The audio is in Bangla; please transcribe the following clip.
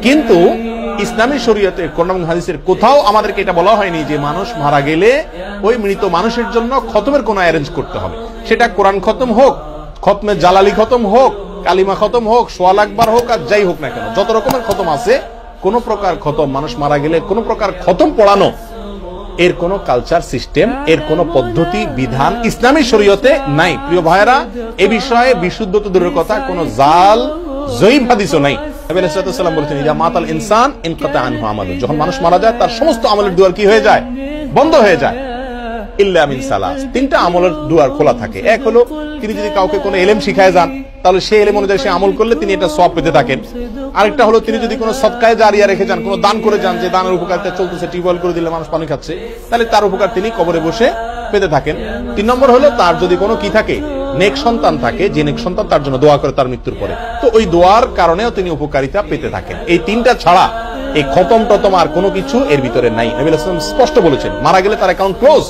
কিন্তু ইসলামী শরীয়তে কোরআন এবং হাদিসের কোথাও আমাদেরকে এটা বলা হয়নি যে মানুষ মারা গেলে ওই মৃত মানুষের জন্য খতমের কোনো অ্যারেঞ্জ করতে হবে। সেটা কোরআন খতম হোক, খতমে জালালি খতম হোক, কালিমা খতম হোক, সোয়াল আকবার হোক, আর যাই হোক না কেন, যত রকমের খতম আছে, কোন প্রকার খতম, মানুষ মারা গেলে কোন প্রকার খতম পড়ানো, এর কোন কালচার সিস্টেম, এর কোন পদ্ধতি বিধান ইসলামী শরীয়তে নাই। প্রিয় ভাইয়েরা, এ বিষয়ে বিশুদ্ধ তো দূরের কথা, কোন জাল জয়ীফ হাদিসও নাই। নবী আলাইহিস সালাম বলেছেন, ইজা মাতাল ইনসান ইনকাতা আনহু আমালু, যখন মানুষ মারা যায় তার সমস্ত আমলের দুয়ার কি হয়ে যায়? বন্ধ হয়ে যায়। ইল্লা মিন সালাস, তিনটা আমলের দুয়ার খোলা থাকে। এক হলো, তিনি যদি কাউকে কোনো ইলম শিখায় যান, তাহলে সেই ইলম অনুযায়ী সে আমল করলে তিনি এটা সওয়াব পেতে থাকেন। আরেকটা হলো, তিনি যদি কোনো সদকায়ে জারিয়া রেখে যান, কোনো দান করে যান, যে দানের উপকারিতা চলতেছে, টিউবওয়েল করে দিলে মানুষ পানি খাচ্ছে, তাহলে তার উপকার তিনি কবরে বসে পেতে থাকেন। 3 নম্বর হলো, তার যদি কোনো কি থাকে, নেক সন্তান থাকে, যে নেক সন্তান তার জন্য দোয়া করে তার মৃত্যুর পরে, তো ওই দোয়ার কারণেও তিনি উপকারিতা পেতে থাকেন। এই তিনটা ছাড়া এই খতম টতম আর কোনো কিছু এর ভিতরে নাই। নবী আলাইহিস সালাম স্পষ্ট বলেছেন, মারা গেলে তার অ্যাকাউন্ট ক্লোজ।